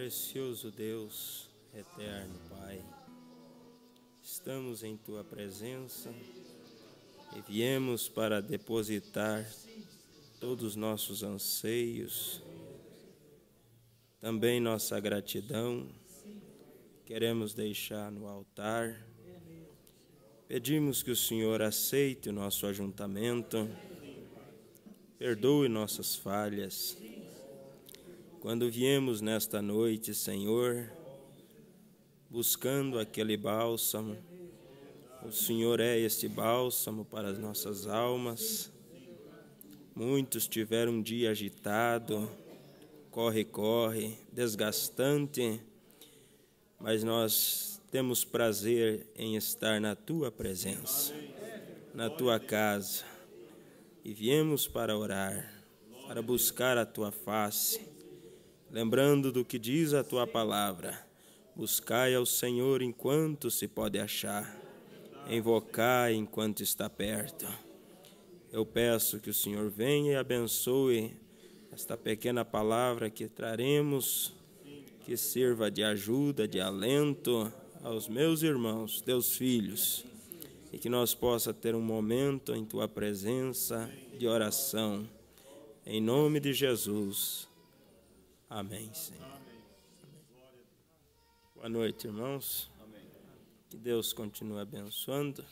Precioso Deus, eterno Pai, estamos em Tua presença e viemos para depositar todos os nossos anseios, também nossa gratidão, queremos deixar no altar. Pedimos que o Senhor aceite o nosso ajuntamento, perdoe nossas falhas. Quando viemos nesta noite, Senhor, buscando aquele bálsamo, o Senhor é este bálsamo para as nossas almas. Muitos tiveram um dia agitado, corre, desgastante, mas nós temos prazer em estar na Tua presença, na Tua casa, e viemos para orar, para buscar a Tua face, lembrando do que diz a Tua palavra: buscai ao Senhor enquanto se pode achar, invocai enquanto está perto. Eu peço que o Senhor venha e abençoe esta pequena palavra que traremos, que sirva de ajuda, de alento aos meus irmãos, teus filhos, e que nós possa ter um momento em Tua presença de oração. Em nome de Jesus. Amém, Senhor. Amém. Boa noite, irmãos. Amém. Que Deus continue abençoando.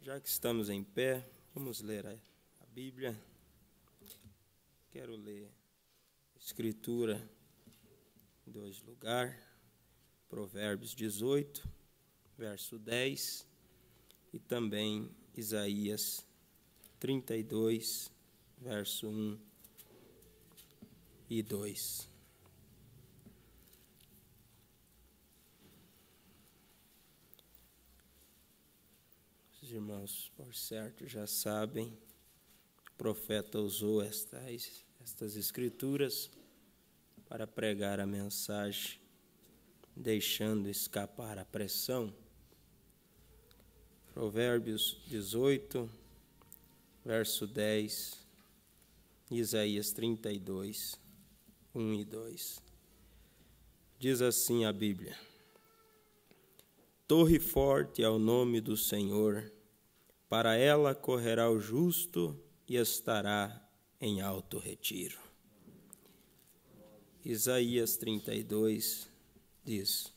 Já que estamos em pé, vamos ler a Bíblia. Quero ler a Escritura em dois lugares. Provérbios 18, verso 10, e também Isaías 32, verso 1 e 2. Os irmãos, por certo, já sabem, o profeta usou estas escrituras para pregar a mensagem, deixando escapar a pressão. Provérbios 18, verso 10, Isaías 32, 1 e 2. Diz assim a Bíblia: torre forte é o nome do Senhor, para ela correrá o justo e estará em alto retiro. Isaías 32 diz: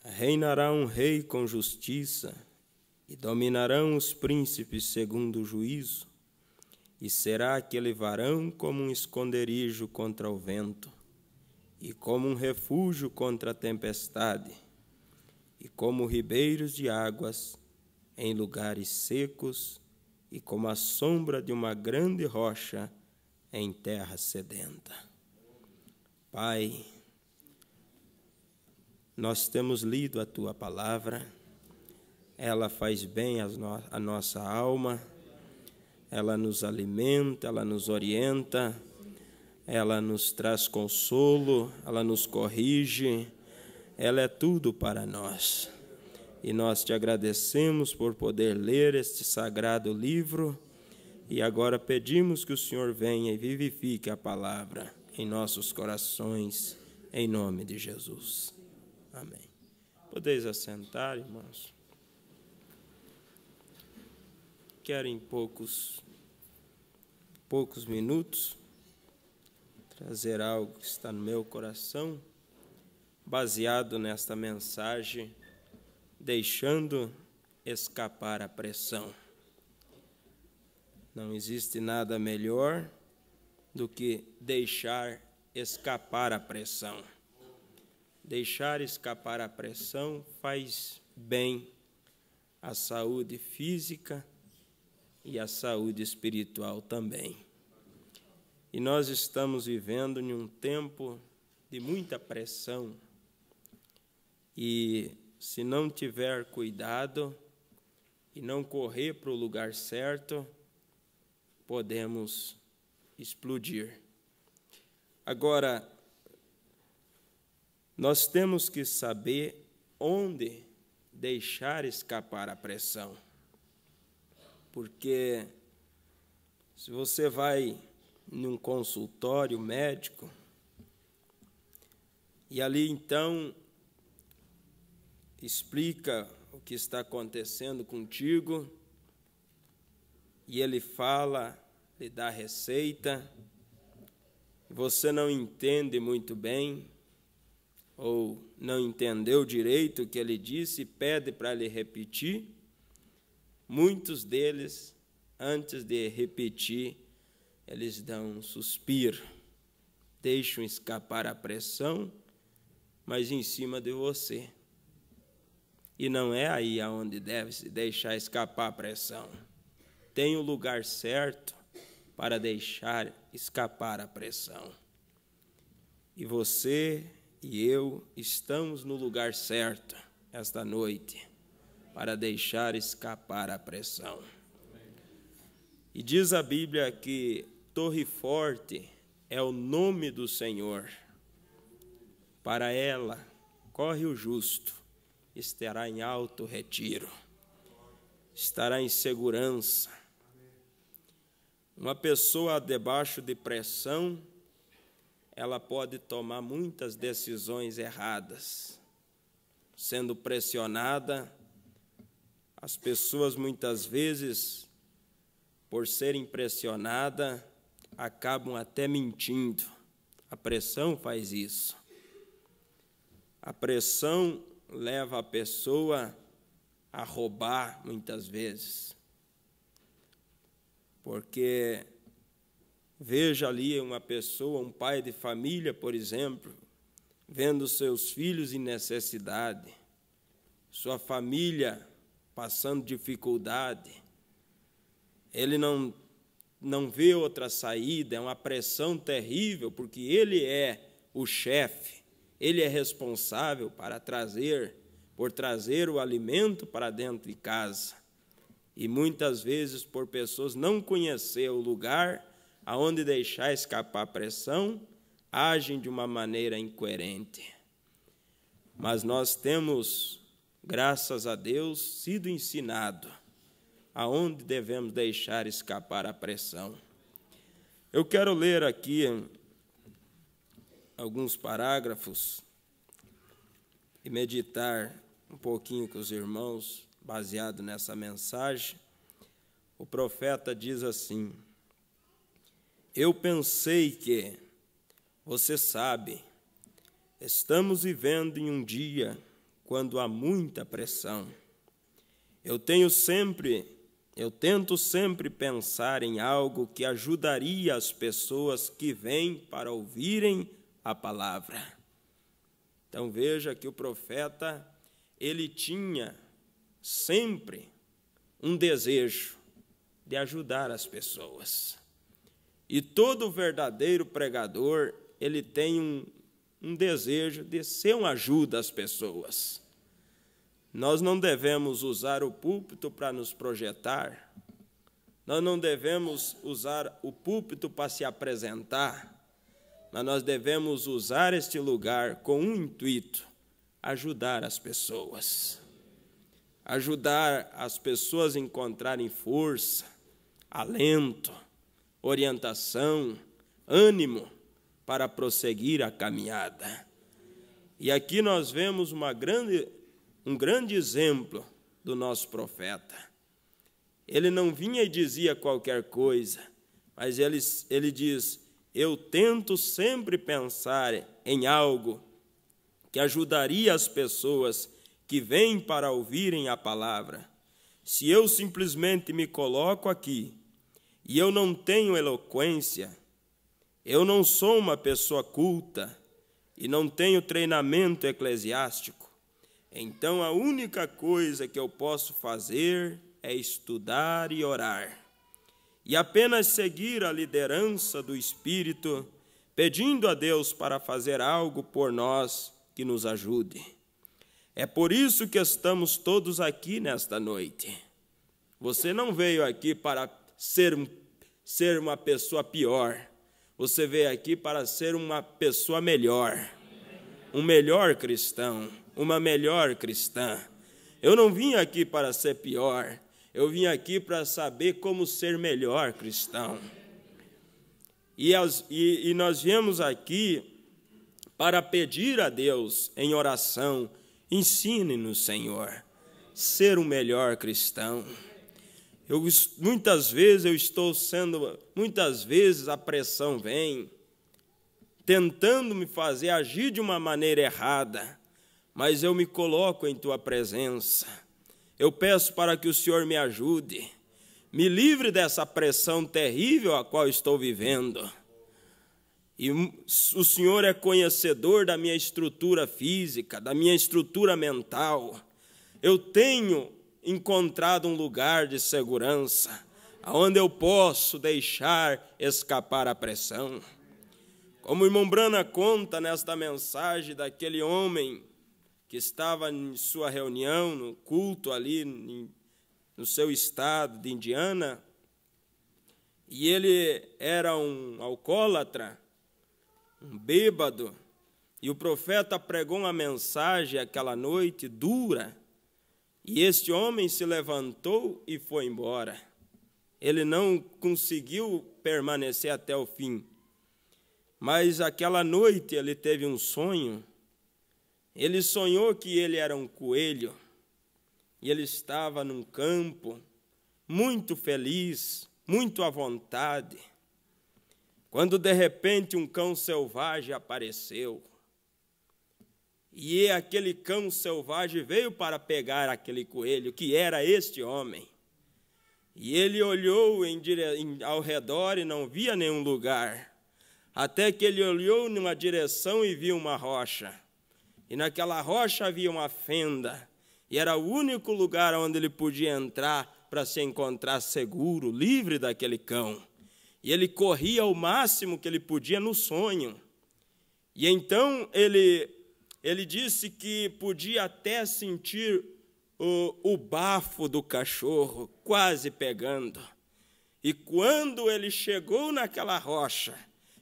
reinará um rei com justiça, e dominarão os príncipes segundo o juízo, e será aquele varão como um esconderijo contra o vento, e como um refúgio contra a tempestade, e como ribeiros de águas em lugares secos, e como a sombra de uma grande rocha em terra sedenta. Pai, nós temos lido a Tua palavra, ela faz bem a nossa alma, ela nos alimenta, ela nos orienta, ela nos traz consolo, ela nos corrige, ela é tudo para nós. E nós te agradecemos por poder ler este sagrado livro, e agora pedimos que o Senhor venha e vivifique a palavra em nossos corações, em nome de Jesus. Amém. Podeis assentar, irmãos. Quero em poucos minutos trazer algo que está no meu coração, baseado nesta mensagem, deixando escapar a pressão. Não existe nada melhor do que deixar escapar a pressão. Deixar escapar a pressão faz bem à saúde física e à saúde espiritual também. E nós estamos vivendo em um tempo de muita pressão, e se não tiver cuidado e não correr para o lugar certo, podemos explodir. Agora, nós temos que saber onde deixar escapar a pressão. Porque se você vai num consultório médico, E ali, então, explica o que está acontecendo contigo, e ele fala, lhe dá a receita, você não entende muito bem, ou não entendeu direito o que ele disse, pede para ele repetir. Muitos deles, antes de repetir, eles dão um suspiro, deixam escapar a pressão, mas em cima de você. E não é aí aonde deve se deixar escapar a pressão. Tem o lugar certo para deixar escapar a pressão. E você e eu estamos no lugar certo esta noite para deixar escapar a pressão. E diz a Bíblia que Torre Forte é o nome do Senhor. Para ela corre o justo, estará em alto retiro, estará em segurança. Uma pessoa debaixo de pressão, ela pode tomar muitas decisões erradas. Sendo pressionada, as pessoas muitas vezes, por serem pressionadas, acabam até mentindo. A pressão faz isso. A pressão leva a pessoa a roubar muitas vezes. Porque veja ali uma pessoa, um pai de família, por exemplo, vendo seus filhos em necessidade, sua família passando dificuldade, ele não vê outra saída, é uma pressão terrível, porque ele é o chefe, ele é responsável por trazer o alimento para dentro de casa. E muitas vezes, por pessoas não conhecer o lugar aonde deixar escapar a pressão, agem de uma maneira incoerente. Mas nós temos, graças a Deus, sido ensinados aonde devemos deixar escapar a pressão. Eu quero ler aqui alguns parágrafos e meditar um pouquinho com os irmãos, baseado nessa mensagem. O profeta diz assim: eu pensei que, você sabe, estamos vivendo em um dia quando há muita pressão. Eu tento sempre pensar em algo que ajudaria as pessoas que vêm para ouvirem a palavra. Então veja que o profeta, ele tinha sempre um desejo de ajudar as pessoas. E todo verdadeiro pregador, ele tem um desejo de ser uma ajuda às pessoas. Nós não devemos usar o púlpito para nos projetar, nós não devemos usar o púlpito para se apresentar, mas nós devemos usar este lugar com um intuito: ajudar as pessoas. Ajudar as pessoas a encontrarem força, alento, orientação, ânimo para prosseguir a caminhada. E aqui nós vemos um grande exemplo do nosso profeta. Ele não vinha e dizia qualquer coisa, mas ele diz: eu tento sempre pensar em algo que ajudaria as pessoas que vêm para ouvirem a palavra. Se eu simplesmente me coloco aqui e eu não tenho eloquência, eu não sou uma pessoa culta e não tenho treinamento eclesiástico, então a única coisa que eu posso fazer é estudar e orar, e apenas seguir a liderança do Espírito, pedindo a Deus para fazer algo por nós que nos ajude. É por isso que estamos todos aqui nesta noite. Você não veio aqui para ser uma pessoa pior, você veio aqui para ser uma pessoa melhor, um melhor cristão, uma melhor cristã. Eu não vim aqui para ser pior, eu vim aqui para saber como ser melhor cristão. E nós viemos aqui para pedir a Deus em oração: ensine-nos, Senhor, ser um melhor cristão. Muitas vezes a pressão vem, tentando me fazer agir de uma maneira errada, mas eu me coloco em Tua presença. Eu peço para que o Senhor me ajude, me livre dessa pressão terrível a qual estou vivendo. E o Senhor é conhecedor da minha estrutura física, da minha estrutura mental. Eu tenho encontrado um lugar de segurança, onde eu posso deixar escapar a pressão. Como o irmão Brana conta nesta mensagem daquele homem que estava em sua reunião, no culto ali no seu estado de Indiana, e ele era um alcoólatra, um bêbado, e o profeta pregou uma mensagem aquela noite dura, e este homem se levantou e foi embora. Ele não conseguiu permanecer até o fim, mas aquela noite ele teve um sonho. Ele sonhou que ele era um coelho, e ele estava num campo, muito feliz, muito à vontade, quando de repente um cão selvagem apareceu. E aquele cão selvagem veio para pegar aquele coelho, que era este homem. E ele olhou ao redor e não via nenhum lugar, até que ele olhou numa direção e viu uma rocha. E naquela rocha havia uma fenda, e era o único lugar onde ele podia entrar para se encontrar seguro, livre daquele cão. E ele corria o máximo que ele podia no sonho. E então ele disse que podia até sentir o bafo do cachorro quase pegando. E quando ele chegou naquela rocha,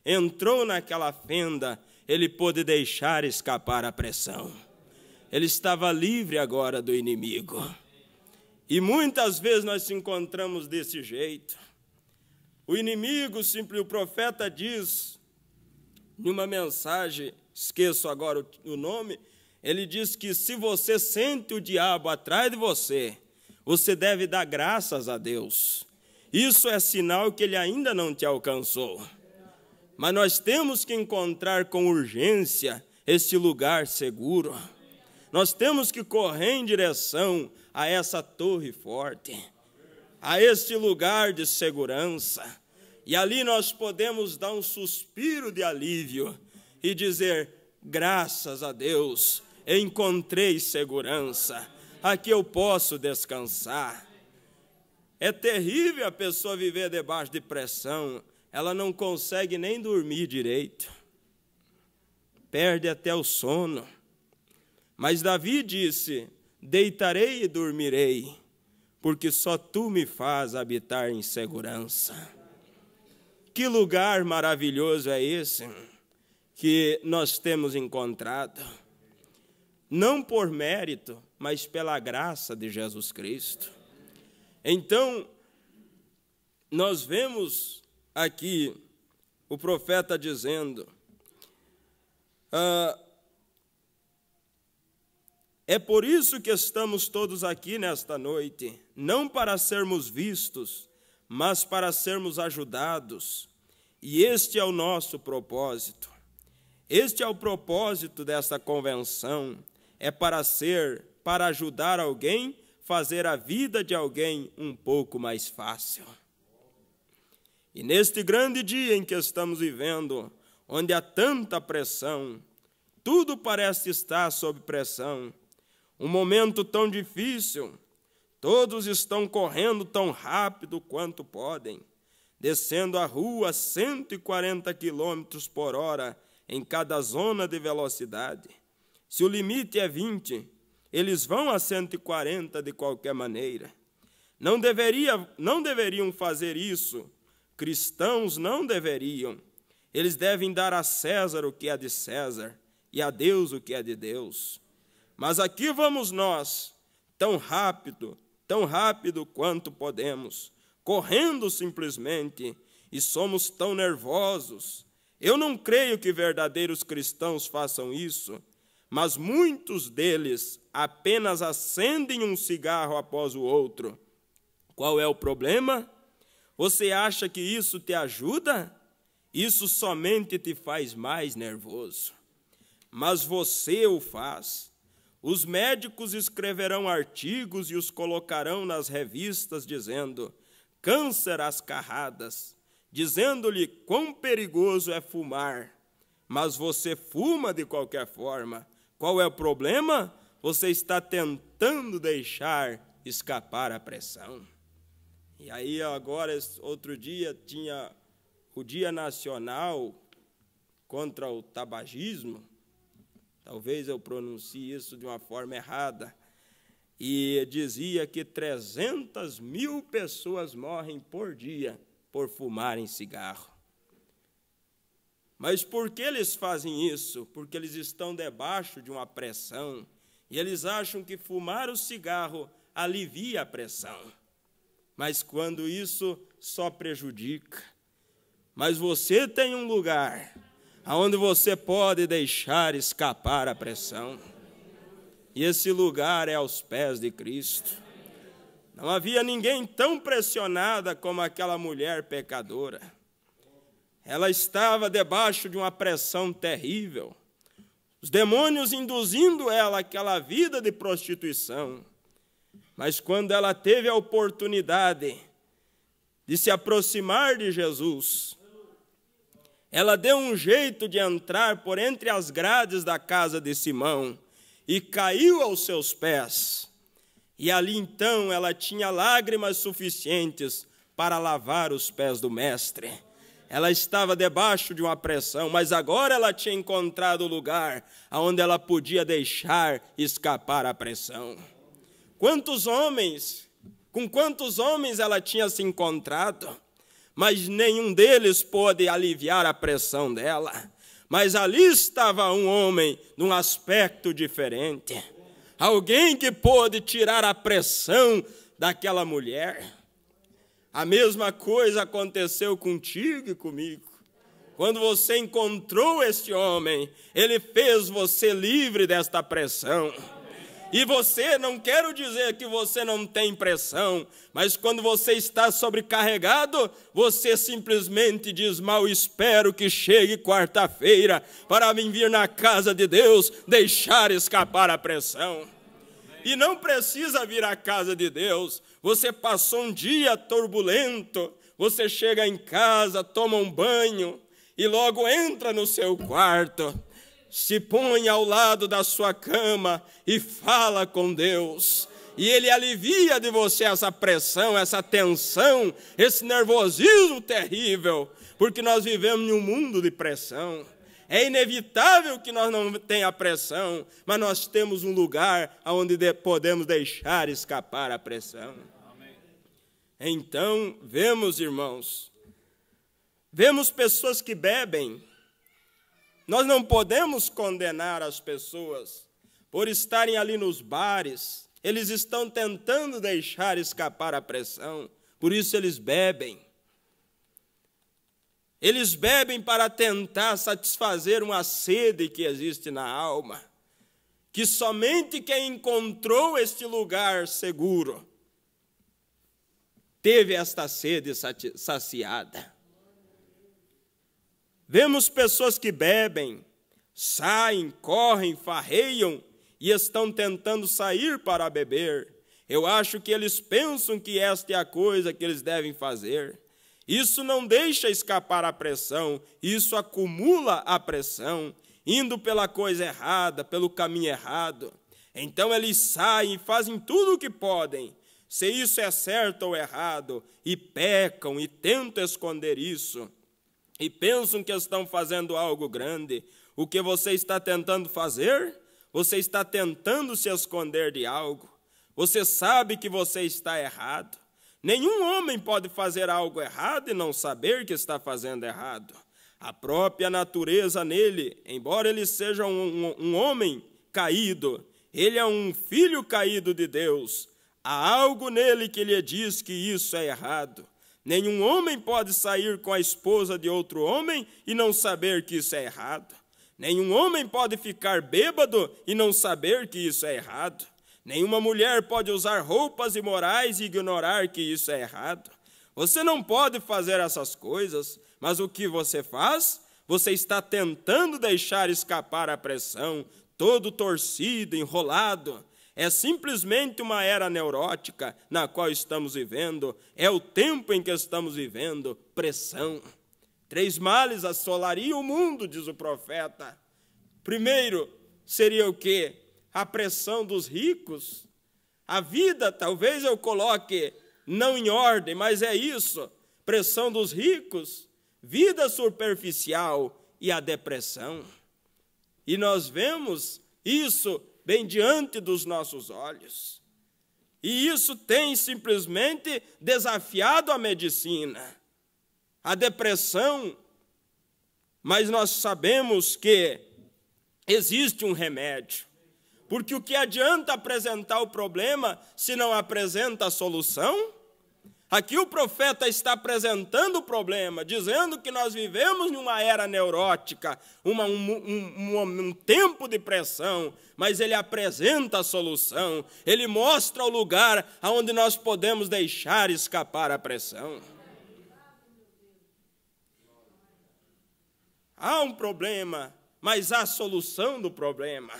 entrou naquela fenda, ele pôde deixar escapar a pressão. Ele estava livre agora do inimigo. E muitas vezes nós nos encontramos desse jeito. O inimigo, o profeta diz, numa mensagem, esqueço agora o nome, ele diz que se você sente o diabo atrás de você, você deve dar graças a Deus. Isso é sinal que ele ainda não te alcançou. Mas nós temos que encontrar com urgência este lugar seguro. Nós temos que correr em direção a essa torre forte, a este lugar de segurança. E ali nós podemos dar um suspiro de alívio e dizer: graças a Deus, encontrei segurança, aqui eu posso descansar. É terrível a pessoa viver debaixo de pressão, ela não consegue nem dormir direito, perde até o sono. Mas Davi disse: deitarei e dormirei, porque só tu me faz habitar em segurança. Que lugar maravilhoso é esse que nós temos encontrado, não por mérito, mas pela graça de Jesus Cristo. Então, nós vemos aqui o profeta dizendo: é por isso que estamos todos aqui nesta noite, não para sermos vistos, mas para sermos ajudados. E este é o nosso propósito. Este é o propósito desta convenção, é para ajudar alguém, fazer a vida de alguém um pouco mais fácil. E neste grande dia em que estamos vivendo, onde há tanta pressão, tudo parece estar sob pressão, um momento tão difícil, todos estão correndo tão rápido quanto podem, descendo a rua a 140 km por hora em cada zona de velocidade. Se o limite é 20, eles vão a 140 de qualquer maneira. Não deveriam fazer isso. Cristãos não deveriam. Eles devem dar a César o que é de César e a Deus o que é de Deus. Mas aqui vamos nós, tão rápido quanto podemos, correndo simplesmente, e somos tão nervosos, Eu não creio que verdadeiros cristãos façam isso, mas muitos deles apenas acendem um cigarro após o outro. Qual é o problema? Você acha que isso te ajuda? Isso somente te faz mais nervoso. Mas você o faz. Os médicos escreverão artigos e os colocarão nas revistas dizendo: câncer às carradas, dizendo-lhe quão perigoso é fumar. Mas você fuma de qualquer forma. Qual é o problema? Você está tentando deixar escapar a pressão. E aí agora, outro dia, tinha o Dia Nacional contra o Tabagismo. Talvez eu pronuncie isso de uma forma errada. E dizia que 300.000 pessoas morrem por dia por fumarem cigarro. Mas por que eles fazem isso? Porque eles estão debaixo de uma pressão e eles acham que fumar o cigarro alivia a pressão. Mas quando isso só prejudica. Mas você tem um lugar onde você pode deixar escapar a pressão. E esse lugar é aos pés de Cristo. Não havia ninguém tão pressionada como aquela mulher pecadora. Ela estava debaixo de uma pressão terrível. Os demônios induzindo ela àquela vida de prostituição. Mas quando ela teve a oportunidade de se aproximar de Jesus, ela deu um jeito de entrar por entre as grades da casa de Simão e caiu aos seus pés. E ali então ela tinha lágrimas suficientes para lavar os pés do Mestre. Ela estava debaixo de uma pressão, mas agora ela tinha encontrado o lugar onde ela podia deixar escapar a pressão. Com quantos homens ela tinha se encontrado, mas nenhum deles pôde aliviar a pressão dela. Mas ali estava um homem num aspecto diferente. Alguém que pôde tirar a pressão daquela mulher. A mesma coisa aconteceu contigo e comigo. Quando você encontrou este homem, ele fez você livre desta pressão. E você, não quero dizer que você não tem pressão, mas quando você está sobrecarregado, você simplesmente diz: mal espero que chegue quarta-feira para mim vir na casa de Deus, deixar escapar a pressão. E não precisa vir à casa de Deus. Você passou um dia turbulento, você chega em casa, toma um banho e logo entra no seu quarto. Se põe ao lado da sua cama e fala com Deus. E Ele alivia de você essa pressão, essa tensão, esse nervosismo terrível, porque nós vivemos em um mundo de pressão. É inevitável que nós não tenhamos pressão, mas nós temos um lugar onde podemos deixar escapar a pressão. Amém. Então, vemos, irmãos, vemos pessoas que bebem. Nós não podemos condenar as pessoas por estarem ali nos bares. Eles estão tentando deixar escapar a pressão, por isso eles bebem. Eles bebem para tentar satisfazer uma sede que existe na alma, que somente quem encontrou este lugar seguro teve esta sede saciada. Vemos pessoas que bebem, saem, correm, farreiam e estão tentando sair para beber. Eu acho que eles pensam que esta é a coisa que eles devem fazer. Isso não deixa escapar a pressão, isso acumula a pressão, indo pela coisa errada, pelo caminho errado. Então eles saem e fazem tudo o que podem, se isso é certo ou errado, e pecam e tentam esconder isso. E pensam que estão fazendo algo grande. O que você está tentando fazer? Você está tentando se esconder de algo. Você sabe que você está errado. Nenhum homem pode fazer algo errado e não saber que está fazendo errado. A própria natureza nele, embora ele seja um homem caído, ele é um filho caído de Deus. Há algo nele que lhe diz que isso é errado. Nenhum homem pode sair com a esposa de outro homem e não saber que isso é errado. Nenhum homem pode ficar bêbado e não saber que isso é errado. Nenhuma mulher pode usar roupas imorais e ignorar que isso é errado. Você não pode fazer essas coisas, mas o que você faz? Você está tentando deixar escapar a pressão, todo torcido, enrolado. É simplesmente uma era neurótica na qual estamos vivendo. É o tempo em que estamos vivendo. Pressão. 3 males assolariam o mundo, diz o profeta. Primeiro, seria o quê? A pressão dos ricos. A vida, talvez eu coloque não em ordem, mas é isso. Pressão dos ricos, vida superficial e a depressão. E nós vemos isso bem diante dos nossos olhos. E isso tem simplesmente desafiado a medicina, a depressão. Mas nós sabemos que existe um remédio. Porque o que adianta apresentar o problema se não apresenta a solução? Aqui o profeta está apresentando o problema, dizendo que nós vivemos numa era neurótica, um tempo de pressão, mas ele apresenta a solução, ele mostra o lugar onde nós podemos deixar escapar a pressão. Há um problema, mas há solução do problema.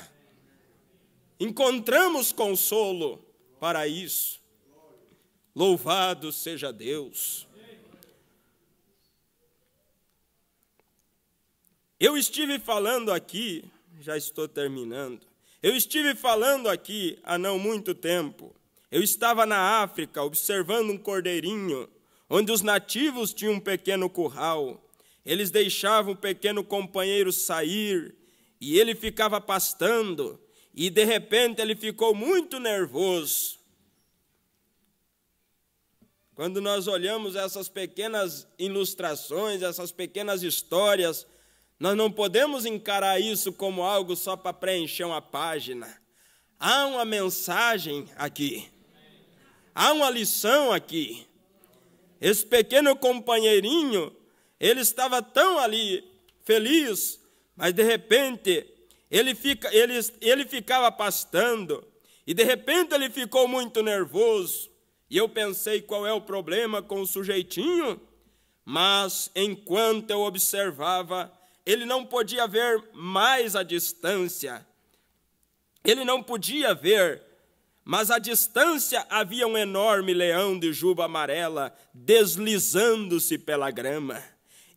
Encontramos consolo para isso. Louvado seja Deus. Eu estive falando aqui, já estou terminando. Eu estive falando aqui há não muito tempo. Eu estava na África observando um cordeirinho, onde os nativos tinham um pequeno curral. Eles deixavam o pequeno companheiro sair e ele ficava pastando. E de repente ele ficou muito nervoso. Quando nós olhamos essas pequenas ilustrações, essas pequenas histórias, nós não podemos encarar isso como algo só para preencher uma página. Há uma mensagem aqui. Há uma lição aqui. Esse pequeno companheirinho, ele estava tão ali feliz, mas de repente ele ficava pastando e de repente ele ficou muito nervoso. E eu pensei, qual é o problema com o sujeitinho? Mas, enquanto eu observava, ele não podia ver mais a distância. Ele não podia ver, mas à distância havia um enorme leão de juba amarela deslizando-se pela grama.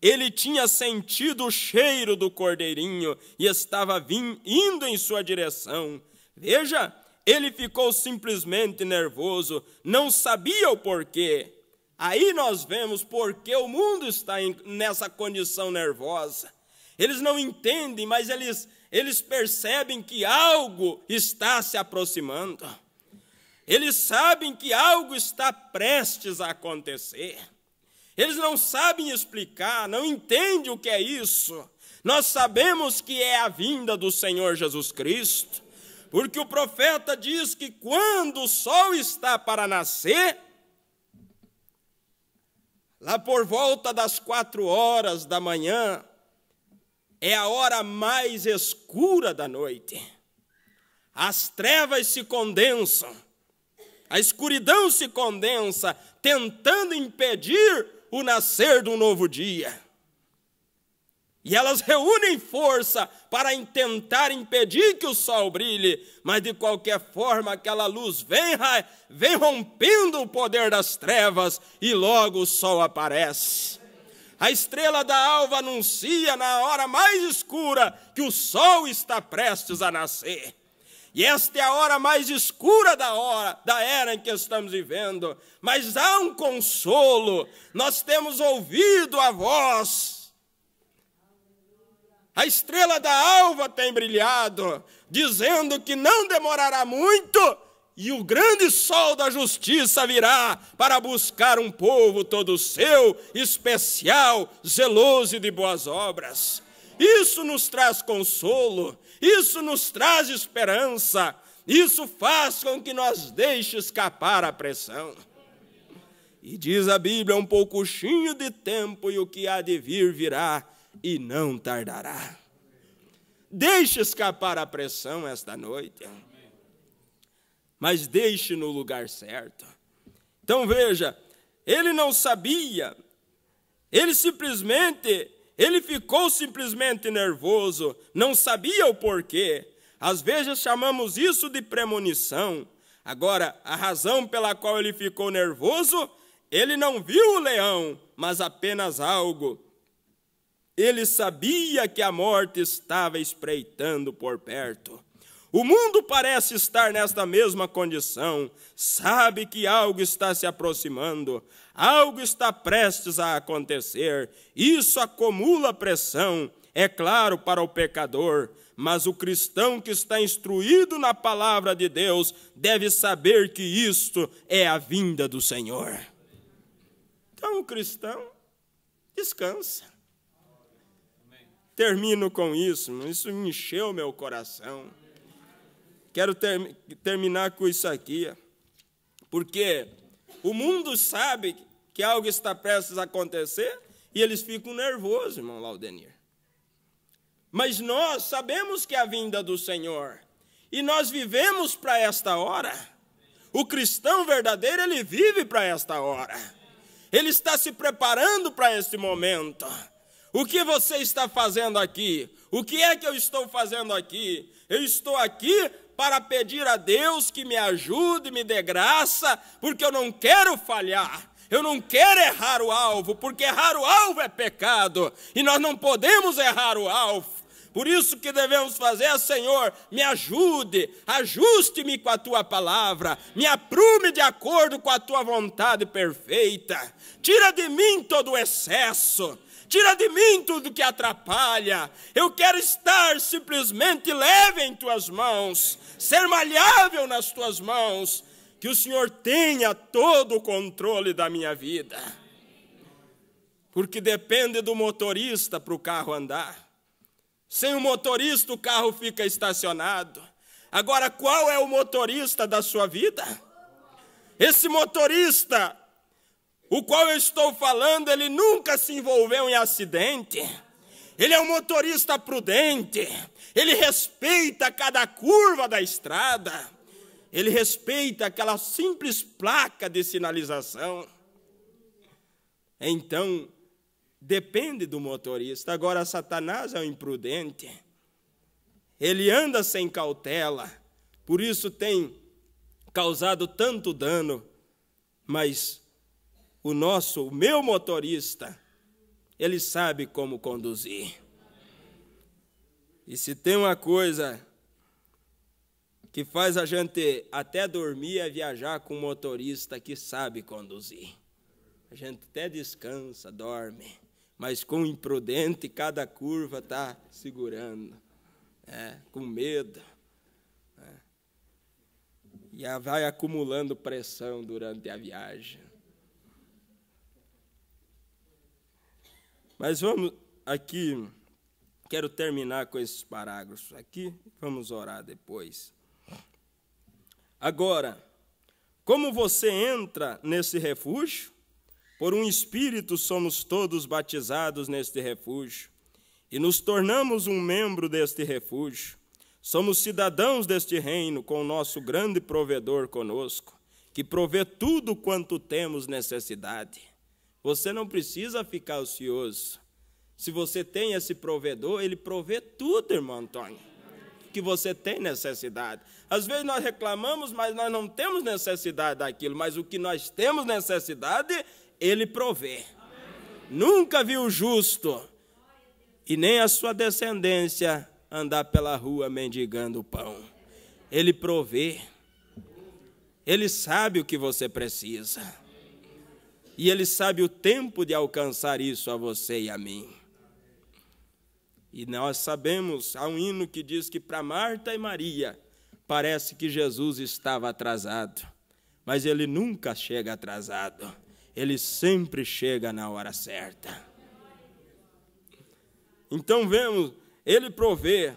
Ele tinha sentido o cheiro do cordeirinho e estava indo em sua direção. Veja, ele ficou simplesmente nervoso, não sabia o porquê. Aí nós vemos por que o mundo está nessa condição nervosa. Eles não entendem, mas eles percebem que algo está se aproximando. Eles sabem que algo está prestes a acontecer. Eles não sabem explicar, não entendem o que é isso. Nós sabemos que é a vinda do Senhor Jesus Cristo. Porque o profeta diz que quando o sol está para nascer, lá por volta das 4 horas da manhã, é a hora mais escura da noite. As trevas se condensam, a escuridão se condensa, tentando impedir o nascer de um novo dia. E elas reúnem força para tentar impedir que o sol brilhe, mas de qualquer forma aquela luz vem rompendo o poder das trevas e logo o sol aparece. A estrela da alva anuncia na hora mais escura que o sol está prestes a nascer. E esta é a hora mais escura da era em que estamos vivendo. Mas há um consolo, nós temos ouvido a voz. A estrela da alva tem brilhado, dizendo que não demorará muito e o grande sol da justiça virá para buscar um povo todo seu, especial, zeloso e de boas obras. Isso nos traz consolo, isso nos traz esperança, isso faz com que nós deixe escapar a pressão. E diz a Bíblia, um pouquinho de tempo, e o que há de vir virá, e não tardará. Deixe escapar a pressão esta noite, mas deixe no lugar certo. Então veja, ele não sabia, ele ficou simplesmente nervoso, não sabia o porquê. Às vezes chamamos isso de premonição. Agora, a razão pela qual ele ficou nervoso, ele não viu o leão, mas apenas algo. Ele sabia que a morte estava espreitando por perto. O mundo parece estar nesta mesma condição, sabe que algo está se aproximando, algo está prestes a acontecer. Isso acumula pressão, é claro, para o pecador, mas o cristão que está instruído na palavra de Deus deve saber que isto é a vinda do Senhor. Então o cristão descansa. Termino com isso me encheu meu coração. Quero terminar com isso aqui, porque o mundo sabe que algo está prestes a acontecer e eles ficam nervosos, irmão Laudenir. Mas nós sabemos que é a vinda do Senhor e nós vivemos para esta hora. O cristão verdadeiro, ele vive para esta hora. Ele está se preparando para este momento. O que você está fazendo aqui? O que é que eu estou fazendo aqui? Eu estou aqui para pedir a Deus que me ajude, me dê graça, porque eu não quero falhar, eu não quero errar o alvo, porque errar o alvo é pecado, e nós não podemos errar o alvo. Por isso que devemos fazer é, Senhor, me ajude, ajuste-me com a Tua palavra, me aprume de acordo com a Tua vontade perfeita, tira de mim todo o excesso, tira de mim tudo que atrapalha. Eu quero estar simplesmente leve em Tuas mãos, ser maleável nas Tuas mãos, que o Senhor tenha todo o controle da minha vida. Porque depende do motorista para o carro andar. Sem o motorista o carro fica estacionado. Agora, qual é o motorista da sua vida? Esse motorista, o qual eu estou falando, ele nunca se envolveu em acidente. Ele é um motorista prudente. Ele respeita cada curva da estrada. Ele respeita aquela simples placa de sinalização. Então, depende do motorista. Agora, Satanás é um imprudente. Ele anda sem cautela. Por isso tem causado tanto dano. Mas o meu motorista, ele sabe como conduzir. E se tem uma coisa que faz a gente até dormir é viajar com um motorista que sabe conduzir. A gente até descansa, dorme, mas com o imprudente cada curva está segurando, com medo. E vai acumulando pressão durante a viagem. Mas vamos aqui, quero terminar com esses parágrafos aqui, vamos orar depois. Agora, como você entra nesse refúgio? Por um Espírito somos todos batizados neste refúgio, e nos tornamos um membro deste refúgio. Somos cidadãos deste reino, com o nosso grande provedor conosco, que provê tudo quanto temos necessidade. Você não precisa ficar ocioso. Se você tem esse provedor, ele provê tudo, irmão Antônio, que você tem necessidade. Às vezes nós reclamamos, mas nós não temos necessidade daquilo, mas o que nós temos necessidade, ele provê. Nunca viu o justo, e nem a sua descendência, andar pela rua mendigando o pão. Ele provê. Ele sabe o que você precisa. E Ele sabe o tempo de alcançar isso a você e a mim. E nós sabemos, há um hino que diz que para Marta e Maria, parece que Jesus estava atrasado. Mas Ele nunca chega atrasado. Ele sempre chega na hora certa. Então vemos, Ele provê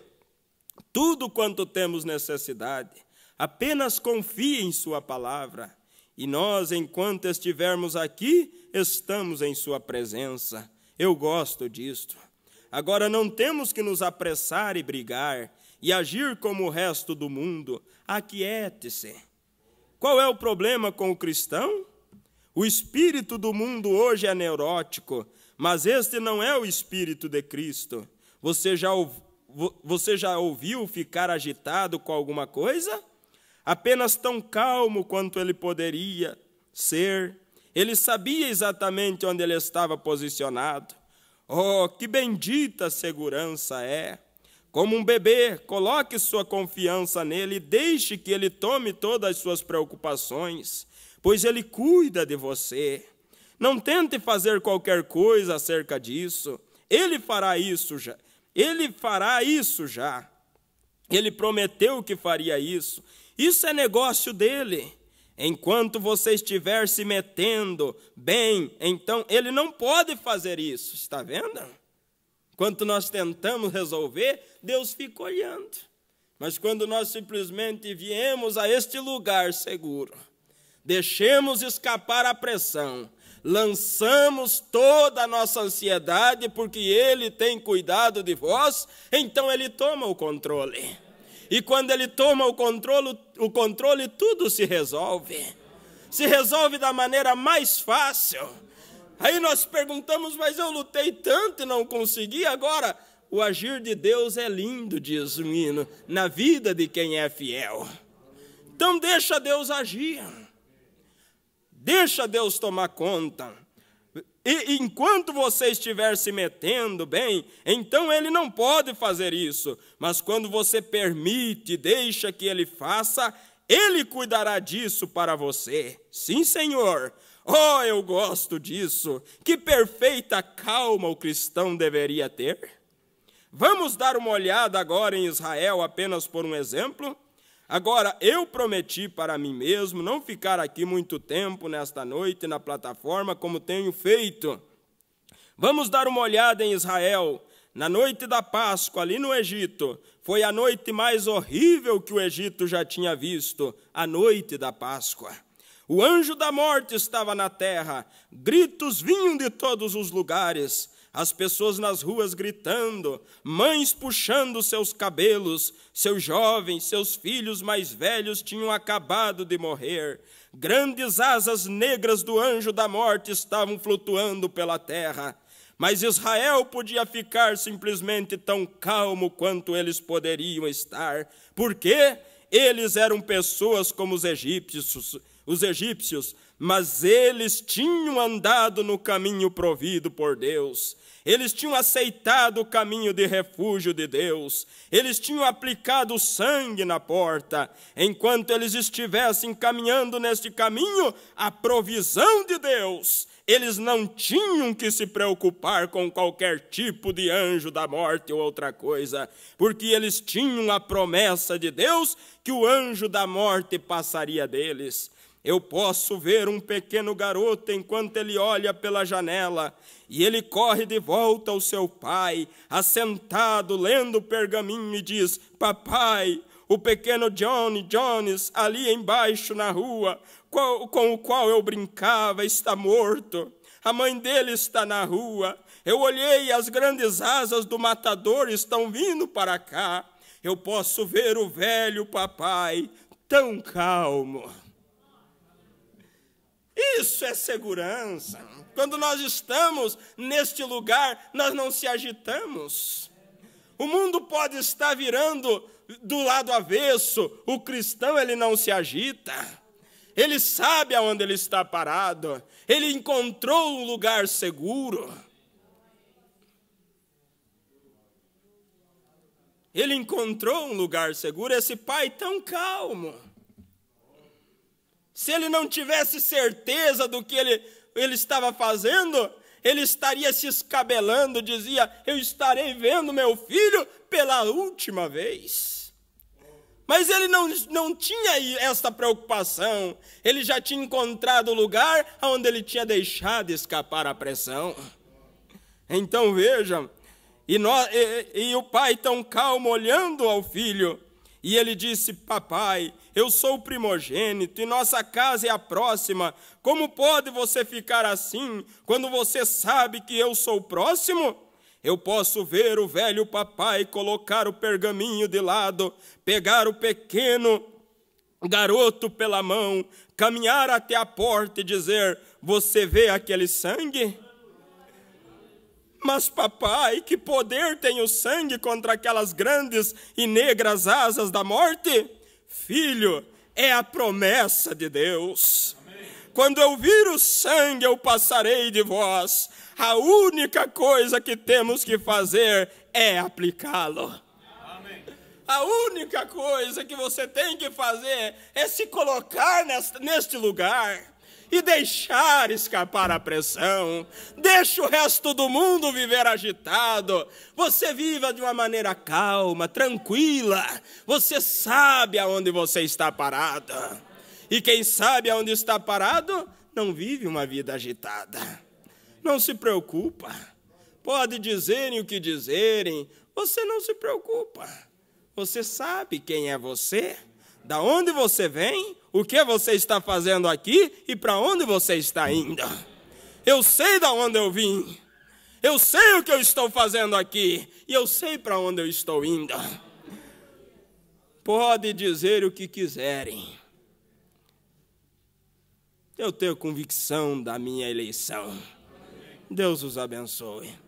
tudo quanto temos necessidade. Apenas confie em sua palavra E nós, enquanto estivermos aqui, estamos em sua presença. Eu gosto disto. Agora não temos que nos apressar e brigar e agir como o resto do mundo. Aquiete-se. Qual é o problema com o cristão? O espírito do mundo hoje é neurótico, mas este não é o espírito de Cristo. Você já ouviu ficar agitado com alguma coisa? Apenas tão calmo quanto ele poderia ser. Ele sabia exatamente onde ele estava posicionado. Oh, que bendita segurança é! Como um bebê, coloque sua confiança nele e deixe que ele tome todas as suas preocupações, pois ele cuida de você. Não tente fazer qualquer coisa acerca disso. Ele fará isso já. Ele fará isso já. Ele prometeu que faria isso. Isso é negócio dele. Enquanto você estiver se metendo bem, então ele não pode fazer isso. Está vendo? Enquanto nós tentamos resolver, Deus fica olhando. Mas quando nós simplesmente viemos a este lugar seguro, deixemos escapar a pressão, lançamos toda a nossa ansiedade, porque Ele tem cuidado de vós, então Ele toma o controle. E quando Ele toma o controle, tudo se resolve. Se resolve da maneira mais fácil. Aí nós perguntamos, mas eu lutei tanto e não consegui. Agora, o agir de Deus é lindo, diz o hino, na vida de quem é fiel. Então deixa Deus agir. Deixa Deus tomar conta. E enquanto você estiver se metendo bem, então Ele não pode fazer isso. Mas quando você permite, deixa que Ele faça, Ele cuidará disso para você. Sim, Senhor. Oh, eu gosto disso. Que perfeita calma o cristão deveria ter. Vamos dar uma olhada agora em Israel, apenas por um exemplo. Agora, eu prometi para mim mesmo não ficar aqui muito tempo nesta noite na plataforma como tenho feito. Vamos dar uma olhada em Israel. Na noite da Páscoa, ali no Egito, foi a noite mais horrível que o Egito já tinha visto, a noite da Páscoa. O anjo da morte estava na terra, gritos vinham de todos os lugares, as pessoas nas ruas gritando, mães puxando seus cabelos, seus jovens, seus filhos mais velhos tinham acabado de morrer. Grandes asas negras do anjo da morte estavam flutuando pela terra. Mas Israel podia ficar simplesmente tão calmo quanto eles poderiam estar, porque eles eram pessoas como os egípcios, mas eles tinham andado no caminho provido por Deus. Eles tinham aceitado o caminho de refúgio de Deus. Eles tinham aplicado o sangue na porta. Enquanto eles estivessem caminhando neste caminho, a provisão de Deus, eles não tinham que se preocupar com qualquer tipo de anjo da morte ou outra coisa, porque eles tinham a promessa de Deus que o anjo da morte passaria deles. Eu posso ver um pequeno garoto enquanto ele olha pela janela e ele corre de volta ao seu pai, assentado, lendo o pergaminho e diz: papai, o pequeno Jones, ali embaixo na rua, com o qual eu brincava, está morto. A mãe dele está na rua. Eu olhei e as grandes asas do matador estão vindo para cá. Eu posso ver o velho papai tão calmo. Isso é segurança. Quando nós estamos neste lugar, nós não se agitamos. O mundo pode estar virando do lado avesso. O cristão, ele não se agita. Ele sabe aonde ele está parado. Ele encontrou um lugar seguro. Ele encontrou um lugar seguro. Esse pai tão calmo. Se ele não tivesse certeza do que ele estava fazendo, ele estaria se escabelando, dizia: eu estarei vendo meu filho pela última vez. Mas ele não tinha essa preocupação. Ele já tinha encontrado o lugar onde ele tinha deixado escapar a pressão. Então vejam, e o pai tão calmo olhando ao filho, E ele disse: papai, eu sou o primogênito e nossa casa é a próxima. Como pode você ficar assim quando você sabe que eu sou o próximo? Eu posso ver o velho papai colocar o pergaminho de lado, pegar o pequeno garoto pela mão, caminhar até a porta e dizer: você vê aquele sangue? Mas papai, que poder tem o sangue contra aquelas grandes e negras asas da morte? Filho, é a promessa de Deus. Quando eu vir o sangue, eu passarei de vós. A única coisa que temos que fazer é aplicá-lo. A única coisa que você tem que fazer é se colocar neste lugar e deixar escapar a pressão. Deixa o resto do mundo viver agitado. Você viva de uma maneira calma, tranquila. Você sabe aonde você está parado. E quem sabe aonde está parado, não vive uma vida agitada. Não se preocupa. Pode dizerem o que dizerem, você não se preocupa. Você sabe quem é você, da onde você vem, o que você está fazendo aqui e para onde você está indo. Eu sei de onde eu vim, eu sei o que eu estou fazendo aqui e eu sei para onde eu estou indo. Pode dizer o que quiserem. Eu tenho convicção da minha eleição. Deus os abençoe.